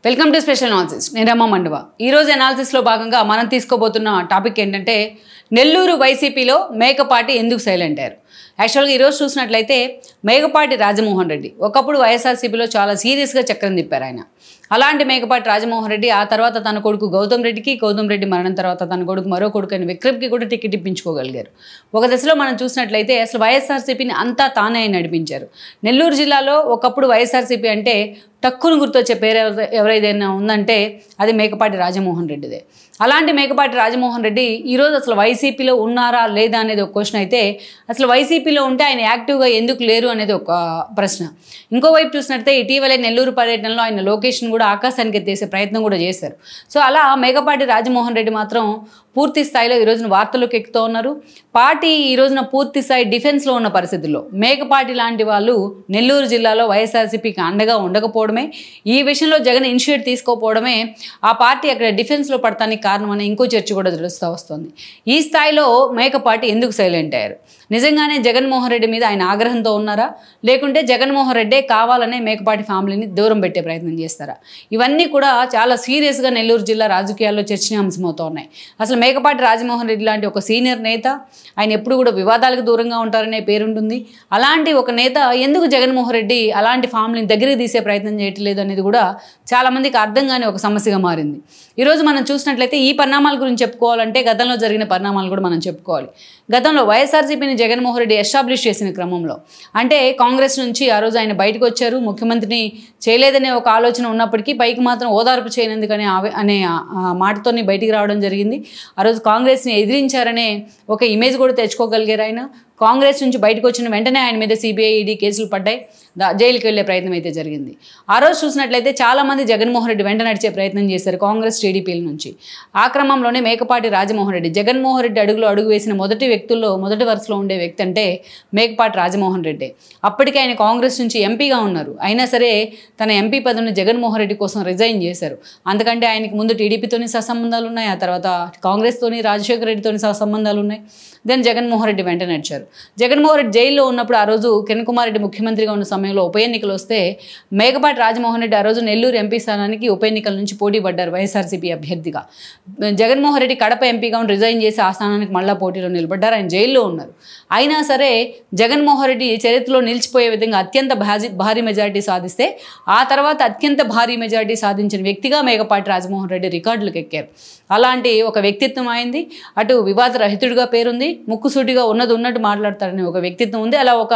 Welcome to special analysis. నేను రమ్మ మండువ. ఈరోజు అనాలిసిస్లో భాగంగా మనం తీసుకోబోతున్న టాపిక్ ఏంటంటే నెల్లూరు వైసీపీలో మేకపాటి ఎందుకు సైలెంట్ అయ్యారు. యాక్చువల్గా ఈరోజు చూసినట్లయితే మేకపాటి రాజమోహన్ రెడ్డి ఒకప్పుడు వైఎస్ఆర్సీపీలో చాలా సీరియస్గా చక్రం తిప్పారు ఆయన. అలాంటి మేకపాటి రాజమోహన్ రెడ్డి ఆ తర్వాత తన కొడుకు గౌతమ్ రెడ్డి మరణం తర్వాత తన కొడుకు మరో కొడుకు అని విక్రమ్కి కూడా టికెట్ ఇప్పించుకోగలిగారు. ఒక దశలో మనం చూసినట్లయితే అసలు వైఎస్ఆర్సీపీని అంతా తానే నడిపించారు. నెల్లూరు జిల్లాలో ఒకప్పుడు వైఎస్ఆర్సీపీ అంటే టక్కును గుర్తొచ్చే పేరు ఎవరైనా ఉందంటే అది మేకపాటి రాజమోహన్ రెడ్డిదే. అలాంటి మేకపాటి రాజమోహన్ రెడ్డి ఈరోజు అసలు వైసీపీలో ఉన్నారా లేదా అనేది ఒక క్వశ్చన్ అయితే, అసలు వైసీపీలో ఉంటే ఆయన యాక్టివ్గా ఎందుకు లేరు అనేది ఒక ప్రశ్న. ఇంకోవైపు చూసినట్లయితే ఇటీవలే నెల్లూరు పర్యటనలో ఆయన లొకేషన్ కూడా ఆకాశానికి ఎత్తేసే ప్రయత్నం కూడా చేశారు. సో అలా మేకపాటి రాజమోహన్ రెడ్డి మాత్రం పూర్తి స్థాయిలో ఈ రోజున వార్తల్లోకి ఎక్కుతూ ఉన్నారు. పార్టీ ఈ రోజున పూర్తి స్థాయి డిఫెన్స్లో ఉన్న పరిస్థితుల్లో మేకపాటి లాంటి వాళ్ళు నెల్లూరు జిల్లాలో వైఎస్ఆర్సీపీకి అండగా ఉండకపోవడమే, ఈ విషయంలో జగన్ ఇనిషియేట్ తీసుకోకపోవడమే ఆ పార్టీ అక్కడ డిఫెన్స్లో పడటానికి కారణమని ఇంకో చర్చ కూడా తెలుస్తూ వస్తుంది. ఈ స్థాయిలో మేకపాటి ఎందుకు సైలెంట్ అయ్యారు? నిజంగానే జగన్మోహన్ రెడ్డి మీద ఆయన ఆగ్రహంతో ఉన్నారా, లేకుంటే జగన్మోహన్ రెడ్డే కావాలనే మేకపాటి ఫ్యామిలీని దూరం పెట్టే ప్రయత్నం చేస్తారా? ఇవన్నీ కూడా చాలా సీరియస్గా నెల్లూరు జిల్లా రాజకీయాల్లో చర్చనీయాంశమవుతూ ఉన్నాయి. అసలు మేకపాటి రాజమోహన్ రెడ్డి లాంటి ఒక సీనియర్ నేత, ఆయన ఎప్పుడు కూడా వివాదాలకు దూరంగా ఉంటారనే పేరుంటుంది. అలాంటి ఒక నేత ఎందుకు జగన్మోహన్ రెడ్డి అలాంటి ఫ్యామిలీని దగ్గరికి తీసే ప్రయత్నం చేయట్లేదు అనేది కూడా చాలామందికి అర్థం కాని ఒక సమస్యగా మారింది. ఈరోజు మనం చూసినట్లయితే ఈ పరిణామాల గురించి చెప్పుకోవాలంటే గతంలో జరిగిన పరిణామాలు కూడా మనం చెప్పుకోవాలి. గతంలో వైఎస్ఆర్సీపీని జగన్మోహన్ రెడ్డి ఎస్టాబ్లిష్ చేసిన క్రమంలో, అంటే కాంగ్రెస్ నుంచి ఆ రోజు ఆయన బయటకు వచ్చారు, ముఖ్యమంత్రిని చేయలేదనే ఒక ఆలోచన ఉన్నప్పటికీ పైకి మాత్రం ఓదార్పు చేయనందుకనే అనే మాటతోని బయటికి రావడం జరిగింది. ఆ రోజు కాంగ్రెస్ని ఎదిరించారనే ఒక ఇమేజ్ కూడా తెచ్చుకోగలిగారు ఆయన. కాంగ్రెస్ నుంచి బయటకు వచ్చిన వెంటనే ఆయన మీద సిబిఐ ఈడీ కేసులు పడ్డాయి, జైలుకి వెళ్ళే ప్రయత్నం అయితే జరిగింది. ఆ రోజు చూసినట్లయితే చాలామంది జగన్మోహన్ రెడ్డి వెంట నడిచే ప్రయత్నం చేశారు కాంగ్రెస్ టీడీపీల నుంచి. ఆ క్రమంలోనే మేకపాటి రాజమోహన్ రెడ్డి, జగన్మోహన్ రెడ్డి అడుగులో అడుగు వేసిన మొదటి వరుసలో ఉండే వ్యక్తి అంటే మేకపాటి రాజమోహన్ రెడ్డి. అప్పటికే ఆయన కాంగ్రెస్ నుంచి ఎంపీగా ఉన్నారు, అయినా సరే తన ఎంపీ పదవిని జగన్మోహన్ రెడ్డి కోసం రిజైన్ చేశారు. అందుకంటే ఆయనకి ముందు టీడీపీతోని సత్సంబంధాలు ఉన్నాయి, ఆ తర్వాత కాంగ్రెస్తోని రాజశేఖర రెడ్డితోని సత్సంబంధాలు ఉన్నాయి. దెన్ జగన్మోహన్ రెడ్డి వెంట నడిచారు. జగన్మోహన్ రెడ్డి జైల్లో ఉన్నప్పుడు ఆ రోజు కిరణ్ కుమార్ రెడ్డి ముఖ్యమంత్రిగా ఉన్న సమయంలో ఉప ఎన్నికలు వస్తే మేకపాటి రాజమోహన్ రెడ్డి ఆ రోజు నెల్లూరు ఎంపీ స్థానానికి ఉప ఎన్నికల నుంచి పోటీ పడ్డారు వైఎస్ఆర్సీపీ అభ్యర్థిగా. జగన్మోహన్ రెడ్డి కడప ఎంపీగా రిజైన్ చేసి ఆ స్థానానికి మళ్ళా పోటీలో నిలబడ్డారు, ఆయన జైల్లో ఉన్నారు. అయినా సరే జగన్మోహన్ రెడ్డి చరిత్రలో నిలిచిపోయే విధంగా అత్యంత భారీ మెజారిటీ సాధిస్తే ఆ తర్వాత అత్యంత భారీ మెజారిటీ సాధించిన వ్యక్తిగా మేకపాటి రాజమోహన్ రెడ్డి రికార్డులకు ఎక్కారు. అలాంటి ఒక వ్యక్తిత్వం అయింది. అటు వివాద రహితుడిగా పేరుంది, ముక్కుసూటిగా ఉన్నట్టు మాట్లాడతారని ఒక వ్యక్తిత్వం ఉంది. అలా ఒక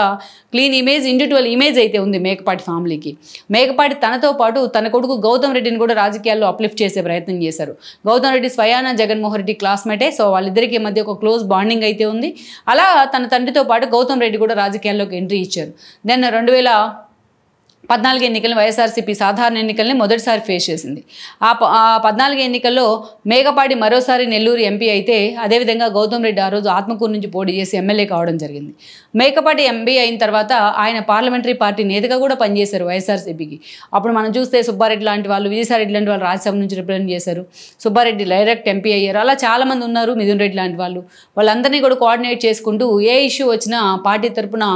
క్లీన్ ఇమేజ్, ఇండివిజువల్ ఇమేజ్ అయితే ఉంది మేకపాటి ఫ్యామిలీకి. మేకపాటి తనతో పాటు తన కొడుకు గౌతమ్ రెడ్డిని కూడా రాజకీయాల్లో అప్లిఫ్ట్ చేసే ప్రయత్నం చేశారు. గౌతమ్ రెడ్డి స్వయాన జగన్మోహన్ రెడ్డి క్లాస్మేటే, సో వాళ్ళిద్దరికీ మధ్య ఒక క్లోజ్ బాండింగ్ అయితే ఉంది. అలా తన తండ్రితో పాటు గౌతమ్ రెడ్డి కూడా రాజకీయాల్లోకి ఎంట్రీ ఇచ్చారు. దెన్ 2014 ఎన్నికలను వైఎస్ఆర్సీపీ సాధారణ ఎన్నికల్ని మొదటిసారి ఫేస్ చేసింది. ఆ 14 ఎన్నికల్లో మేకపాటి మరోసారి నెల్లూరు ఎంపీ అయితే, అదేవిధంగా గౌతమ్ రెడ్డి ఆ రోజు ఆత్మకూరు నుంచి పోటీ చేసి ఎమ్మెల్యే కావడం జరిగింది. మేకపాటి ఎంపీ అయిన తర్వాత ఆయన పార్లమెంటరీ పార్టీ నేతగా కూడా పనిచేశారు వైఎస్ఆర్సీపీకి. అప్పుడు మనం చూస్తే సుబ్బారెడ్డి లాంటి వాళ్ళు, విజయసాయిరెడ్డి లాంటి వాళ్ళు రాజ్యసభ నుంచి రిప్రజెంట్ చేశారు. సుబ్బారెడ్డి డైరెక్ట్ ఎంపీ అయ్యారు. అలా చాలామంది ఉన్నారు, మిథున్ రెడ్డి లాంటి వాళ్ళు. వాళ్ళందరినీ కూడా కోఆర్డినేట్ చేసుకుంటూ ఏ ఇష్యూ వచ్చినా పార్టీ తరఫున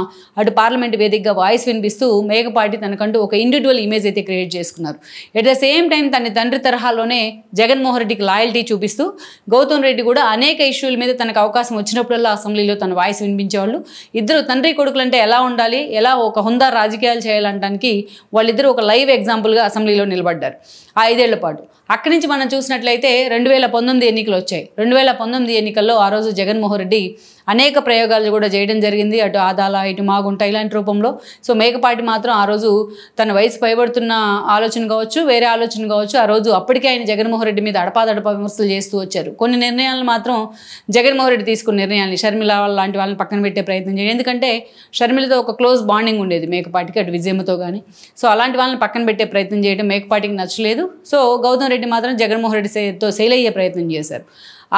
అటు పార్లమెంట్ వేదికగా వాయిస్ వినిపిస్తూ మేకపాటి తనకంటూ ఒక ఇండివిజువల్ ఇమేజ్ అయితే క్రియేట్ చేసుకున్నారు. ఎట్ ద సేమ్ టైం తన తండ్రి తరహాలోనే జగన్మోహన్ రెడ్డికి లాయల్టీ చూపిస్తూ గౌతమ్ రెడ్డి కూడా అనేక ఇష్యూల మీద తనకు అవకాశం వచ్చినప్పుడల్లా అసెంబ్లీలో తన వాయిస్ వినిపించేవాళ్ళు. ఇద్దరు తండ్రి కొడుకులంటే ఎలా ఉండాలి, ఎలా ఒక హుందా రాజకీయాలు చేయాలంటానికి వాళ్ళిద్దరూ ఒక లైవ్ ఎగ్జాంపుల్గా అసెంబ్లీలో నిలబడ్డారు ఆ 5 ఏళ్ల పాటు. అక్కడి నుంచి మనం చూసినట్లయితే 2019 ఎన్నికలు వచ్చాయి. 2019 ఎన్నికల్లో ఆ రోజు జగన్మోహన్ రెడ్డి అనేక ప్రయోగాలు కూడా చేయడం జరిగింది, అటు ఆదాల ఇటు మాగుంట ఇలాంటి రూపంలో. సో మేకపాటి మాత్రం ఆ రోజు తన వయసు పైబడుతున్న ఆలోచన కావచ్చు, వేరే ఆలోచన కావచ్చు, ఆ రోజు అప్పటికే ఆయన జగన్మోహన్ రెడ్డి మీద అడపాదడపా విమర్శలు చేస్తూ వచ్చారు. కొన్ని నిర్ణయాలను మాత్రం జగన్మోహన్ రెడ్డి తీసుకున్న నిర్ణయాన్ని, షర్మిల లాంటి వాళ్ళని పక్కన పెట్టే ప్రయత్నం చేయండి, ఎందుకంటే షర్మిలతో ఒక క్లోజ్ బాండింగ్ ఉండేది మేకపాటికి, అటు విజయమ్మతో కానీ. సో అలాంటి వాళ్ళని పక్కన పెట్టే ప్రయత్నం చేయడం మేకపాటికి నచ్చలేదు. సో గౌతమ్ రెడ్డి మాత్రం జగన్మోహన్ రెడ్డితో సెయిల్ అయ్యే ప్రయత్నం చేశారు.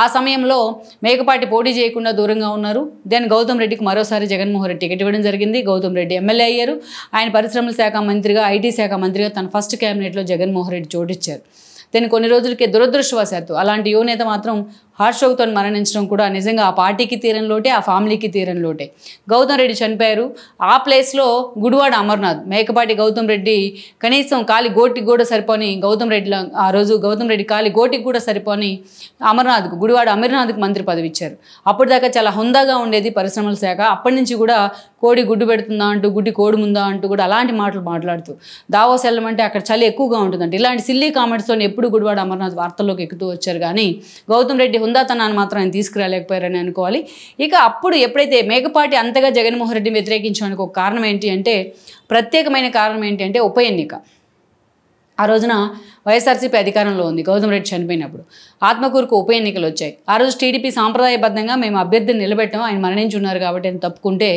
ఆ సమయంలో మేకపాటి పోటీ చేయకుండా దూరంగా ఉన్నారు. దెన్ గౌతమ్ రెడ్డికి మరోసారి జగన్మోహన్ రెడ్డి టికెట్ ఇవ్వడం జరిగింది. గౌతమ్ రెడ్డి ఎమ్మెల్యే అయ్యారు. ఆయన పరిశ్రమల శాఖ మంత్రిగా, ఐటీ శాఖ మంత్రిగా తన ఫస్ట్ క్యాబినెట్లో జగన్మోహన్ రెడ్డి చోటిచ్చారు. దీన్ని కొన్ని రోజులకే దురదృష్టవశాత్తు అలాంటి యువనేత మాత్రం హార్ట్ స్ట్రోక్తో మరణించడం కూడా నిజంగా ఆ పార్టీకి తీరని లోటే, ఆ ఫ్యామిలీకి తీరని లోటే. గౌతమ్ రెడ్డి చనిపోయారు. ఆ ప్లేస్లో గుడివాడ అమర్నాథ్, మేకపాటి గౌతమ్ రెడ్డి కనీసం కాలి గోటికి కూడా సరిపోని ఆ రోజు గౌతమ్ రెడ్డి కాలి గోటికి కూడా సరిపోని గుడివాడ అమర్నాథ్కి మంత్రి పదవి ఇచ్చారు. అప్పటిదాకా చాలా హుందాగా ఉండేది పరిశ్రమల శాఖ. అప్పటి నుంచి కూడా కోడి గుడ్డు పెడుతుందా అంటూ, గుడ్డి కోడి ముందా అంటూ కూడా అలాంటి మాటలు మాట్లాడుతూ, దావోస్ వెళ్ళమంటే అక్కడ చలి ఎక్కువగా ఉంటుందంటే ఇలాంటి సిల్లీ కామెంట్స్తో ఎప్పుడు గుడివాడ అమర్నాథ్ వార్తల్లోకి ఎక్కుతూ వచ్చారు. కానీ గౌతమ్ రెడ్డి హుందాతనాన్ని మాత్రం ఆయన తీసుకురాలేకపోయారని అనుకోవాలి. ఇక అప్పుడు ఎప్పుడైతే మేకపాటి అంతగా జగన్మోహన్ రెడ్డిని వ్యతిరేకించడానికి ఒక కారణం ఏంటి అంటే, ప్రత్యేకమైన కారణం ఏంటి అంటే ఉప ఎన్నిక. ఆ రోజున వైఎస్ఆర్సీపీ అధికారంలో ఉంది. గౌతమ్ రెడ్డి చనిపోయినప్పుడు ఆత్మకూరుకు ఉప ఎన్నికలు వచ్చాయి. ఆ రోజు టీడీపీ సాంప్రదాయబద్ధంగా మేము అభ్యర్థిని నిలబెట్టాం, ఆయన మరణించి ఉన్నారు కాబట్టి అని తప్పుకుంటే,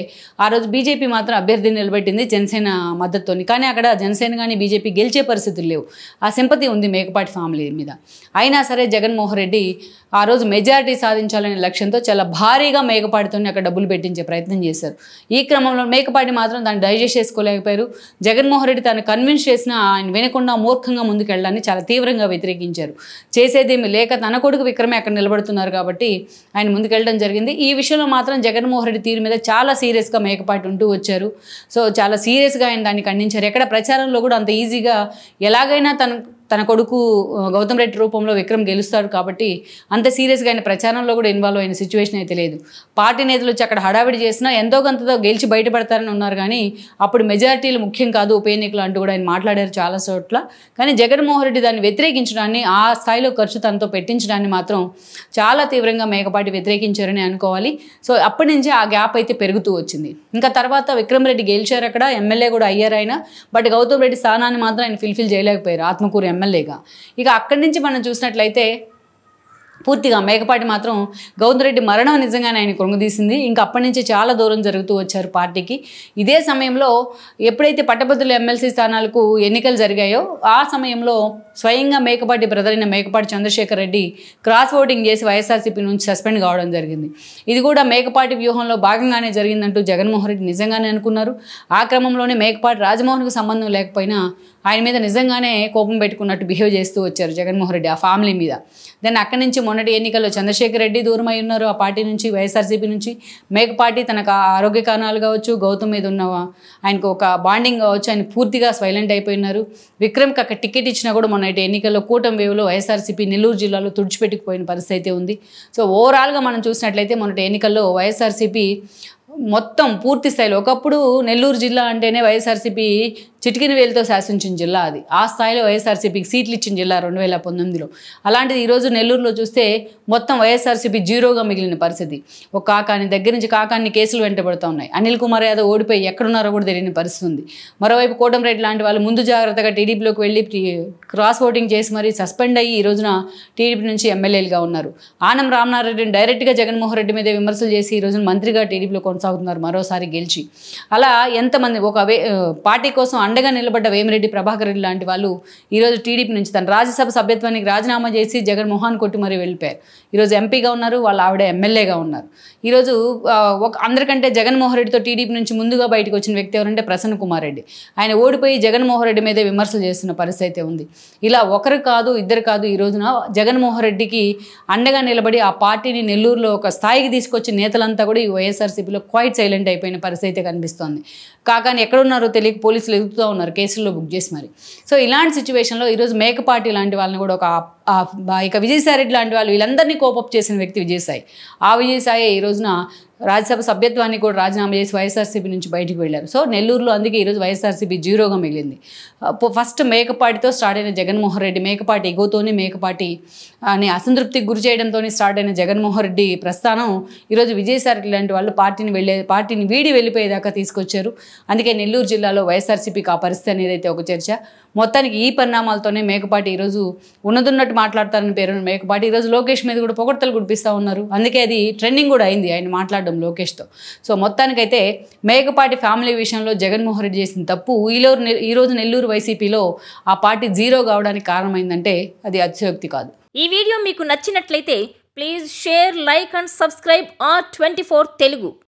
ఆ రోజు బీజేపీ మాత్రం అభ్యర్థిని నిలబెట్టింది జనసేన మద్దతుతోని. కానీ అక్కడ జనసేన కానీ బీజేపీ గెలిచే పరిస్థితులు లేవు. ఆ సింపతి ఉంది మేకపాటి ఫ్యామిలీ మీద. అయినా సరే జగన్మోహన్ రెడ్డి ఆ రోజు మెజారిటీ సాధించాలనే లక్ష్యంతో చాలా భారీగా మేకపాటితోని అక్కడ డబ్బులు పెట్టించే ప్రయత్నం చేశారు. ఈ క్రమంలో మేకపాటి మాత్రం దాన్ని డైజెస్ట్ చేసుకోలేకపోయారు. జగన్మోహన్ రెడ్డి తను కన్విన్స్ చేసిన ఆయన వినకుండా మూర్ఖంగా ముందుకెళ్ళాలని చాలా తీవ్రంగా వ్యతిరేకించారు. చేసేదేమి లేక తన కొడుకు విక్రమే అక్కడ నిలబడుతున్నారు కాబట్టి ఆయన ముందుకెళ్ళడం జరిగింది. ఈ విషయంలో మాత్రం జగన్మోహన్ రెడ్డి తీరు మీద చాలా సీరియస్గా మేకపాటి ఉంటూ వచ్చారు. సో చాలా సీరియస్గా ఆయన దాన్ని ఖండించారు. ఎక్కడ ప్రచారంలో కూడా అంత ఈజీగా ఎలాగైనా తన కొడుకు గౌతమ్ రెడ్డి రూపంలో విక్రమ్ గెలుస్తాడు కాబట్టి అంత సీరియస్గా ఆయన ప్రచారంలో కూడా ఇన్వాల్వ్ అయిన సిచ్యువేషన్ అయితే లేదు. పార్టీ నేతలు వచ్చి అక్కడ హడావిడి చేసినా ఎంతో కొంతతో గెలిచి బయటపడతారని ఉన్నారు. కానీ అప్పుడు మెజారిటీలు ముఖ్యం కాదు ఉప ఎన్నికలు అంటూ కూడా ఆయన మాట్లాడారు చాలా చోట్ల. కానీ జగన్మోహన్ రెడ్డి దాన్ని వ్యతిరేకించడాన్ని, ఆ స్థాయిలో ఖర్చు తనతో పెట్టించడాన్ని మాత్రం చాలా తీవ్రంగా మేకపాటి వ్యతిరేకించారని అనుకోవాలి. సో అప్పటి నుంచి ఆ గ్యాప్ అయితే పెరుగుతూ వచ్చింది. ఇంకా తర్వాత విక్రమ్ రెడ్డి గెలిచారు, అక్కడ ఎమ్మెల్యే కూడా అయ్యారు ఆయన. బట్ గౌతమ్ రెడ్డి స్థానాన్ని మాత్రం ఆయన ఫిల్ఫిల్ చేయలేకపోయారు ఆత్మకూరు ఎమ్మెల్యేగా. ఇక అక్కడి నుంచి మనం చూసినట్లయితే పూర్తిగా మేకపాటి మాత్రం గౌతమ్ రెడ్డి మరణం నిజంగానే ఆయన కృంగదీసింది. ఇంకా అప్పటి నుంచి చాలా దూరం జరుగుతూ వచ్చారు పార్టీకి. ఇదే సమయంలో ఎప్పుడైతే పట్టభద్రుల ఎమ్మెల్సీ స్థానాలకు ఎన్నికలు జరిగాయో ఆ సమయంలో స్వయంగా మేకపాటి బ్రదర్ అయిన మేకపాటి చంద్రశేఖర్ రెడ్డి క్రాస్ ఓటింగ్ చేసి వైఎస్ఆర్సీపీ నుంచి సస్పెండ్ కావడం జరిగింది. ఇది కూడా మేకపాటి వ్యూహంలో భాగంగానే జరిగిందంటూ జగన్మోహన్ రెడ్డి నిజంగానే అనుకున్నారు. ఆ క్రమంలోనే మేకపాటి రాజమోహన్కు సంబంధం లేకపోయినా ఆయన మీద నిజంగానే కోపం పెట్టుకున్నట్టు బిహేవ్ చేస్తూ వచ్చారు జగన్మోహన్ రెడ్డి ఆ ఫ్యామిలీ మీద. దెన్ అక్కడి నుంచి మొన్నటి ఎన్నికల్లో చంద్రశేఖర్ రెడ్డి దూరం అయి ఉన్నారు ఆ పార్టీ నుంచి, వైఎస్ఆర్సీపీ నుంచి. మేకపాటి తనకు ఆరోగ్య కారణాలు కావచ్చు, గౌతమ్ మీద ఉన్న ఆయనకు ఒక బాండింగ్ కావచ్చు, ఆయన పూర్తిగా సైలెంట్ అయిపోయినారు. విక్రమ్కి అక్కడ టికెట్ ఇచ్చినా కూడా మొన్నటి ఎన్నికల్లో కూటమి వేవ్లో వైఎస్ఆర్సీపీ నెల్లూరు జిల్లాలో తుడిచిపెట్టుకుపోయిన పరిస్థితి అయితే ఉంది. సో ఓవరాల్గా మనం చూసినట్లయితే మొన్నటి ఎన్నికల్లో వైఎస్ఆర్సీపీ మొత్తం పూర్తి స్థాయిలో, ఒకప్పుడు నెల్లూరు జిల్లా అంటేనే వైఎస్ఆర్సీపీ చిటికిన వేలుతో శాసించిన జిల్లా అది. ఆ స్థాయిలో వైఎస్ఆర్సీపీకి సీట్లు ఇచ్చిన జిల్లా 2019లో. అలాంటిది ఈరోజు నెల్లూరులో చూస్తే మొత్తం వైఎస్ఆర్సీపీ జీరోగా మిగిలిన పరిస్థితి. ఒక కాకాని దగ్గర నుంచి కాకాన్ని కేసులు వెంటబడుతూ ఉన్నాయి. అనిల్ కుమార్ యాదవ్ ఓడిపోయి ఎక్కడున్నారో కూడా తెలియని పరిస్థితి ఉంది. మరోవైపు కోటంరెడ్డి లాంటి వాళ్ళు ముందు జాగ్రత్తగా టీడీపీలోకి వెళ్ళి క్రాస్ ఓటింగ్ చేసి మరీ సస్పెండ్ అయ్యి ఈ రోజున టీడీపీ నుంచి ఎమ్మెల్యేలుగా ఉన్నారు. ఆనం రామనారాయణ డైరెక్ట్గా జగన్మోహన్ రెడ్డి మీద విమర్శలు చేసి ఈ రోజున మంత్రిగా టీడీపీలో కొనసాగుతున్నారు మరోసారి గెలిచి. అలా ఎంతమంది ఒక పార్టీ కోసం అండగా నిలబడ్డ వేమిరెడ్డి ప్రభాకర్ రెడ్డి లాంటి వాళ్ళు ఈరోజు టీడీపీ నుంచి తన రాజ్యసభ సభ్యత్వానికి రాజీనామా చేసి జగన్మోహన్ కొట్టి మరీ వెళ్ళిపోయారు. ఈరోజు ఎంపీగా ఉన్నారు, వాళ్ళ ఆవిడ ఎమ్మెల్యేగా ఉన్నారు. ఈరోజు అందరికంటే జగన్మోహన్ రెడ్డితో టీడీపీ నుంచి ముందుగా బయటకు వచ్చిన వ్యక్తి ఎవరంటే ప్రసన్న కుమార్ రెడ్డి. ఆయన ఓడిపోయి జగన్మోహన్ రెడ్డి మీదే విమర్శలు చేస్తున్న పరిస్థితి ఉంది. ఇలా ఒకరు కాదు ఇద్దరు కాదు ఈ రోజున జగన్మోహన్ రెడ్డికి అండగా నిలబడి ఆ పార్టీని నెల్లూరులో ఒక స్థాయికి తీసుకొచ్చిన నేతలంతా కూడా ఈ వైఎస్ఆర్సీపీలో క్వైట్ సైలెంట్ అయిపోయిన పరిస్థితి కనిపిస్తోంది. కాకాని ఎక్కడున్నారో తెలియక పోలీసులు ఎదుగుతూ ఉన్నారు కేసుల్లో బుక్ చేసి మరి. సో ఇలాంటి సిచ్యువేషన్లో ఈరోజు మేకపాటి లాంటి వాళ్ళని కూడా ఇక విజయసాయి రెడ్డి లాంటి వాళ్ళు వీళ్ళందరినీ కోపప్ చేసిన వ్యక్తి విజయసాయి. ఆ విజయసాయి ఈ రోజున రాజ్యసభ సభ్యత్వాన్ని కూడా రాజీనామా చేసి వైఎస్ఆర్సీపీ నుంచి బయటికి వెళ్ళారు. సో నెల్లూరులో అందుకే ఈరోజు వైఎస్ఆర్సీపీ జీరోగా మిగిలింది. ఫస్ట్ మేకపాటితో స్టార్ట్ అయిన జగన్మోహన్ రెడ్డి, మేకపాటి ఎగోతోని మేకపాటి అని అసంతృప్తికి గురి చేయడంతో స్టార్ట్ అయిన జగన్మోహన్ రెడ్డి ప్రస్థానం ఈరోజు విజయసాయి రెడ్డి లాంటి వాళ్ళు పార్టీని వీడి వెళ్ళిపోయేదాకా తీసుకొచ్చారు. అందుకే నెల్లూరు జిల్లాలో వైఎస్ఆర్సీపీకి ఆ పరిస్థితి అనేది అయితే ఒక చర్చ. మొత్తానికి ఈ పరిణామాలతోనే మేకపాటి ఈరోజు ఉన్నదున్నట్టు మాట్లాడతారని పేరు మేకపాటి ఈరోజు లోకేష్ మీద కూడా పొగడ్తలు గుడిపిస్తూ ఉన్నారు. అందుకే అది ట్రెండింగ్ కూడా అయింది ఆయన మాట్లాడడం లోకేష్తో. సో మొత్తానికైతే మేకపాటి ఫ్యామిలీ విషయంలో జగన్మోహన్ రెడ్డి చేసిన తప్పు ఈరోజు నెల్లూరు వైసీపీలో ఆ పార్టీ జీరో కావడానికి కారణమైందంటే అది అతిశయోక్తి కాదు. ఈ వీడియో మీకు నచ్చినట్లయితే please share, like and subscribe R24 Telugu.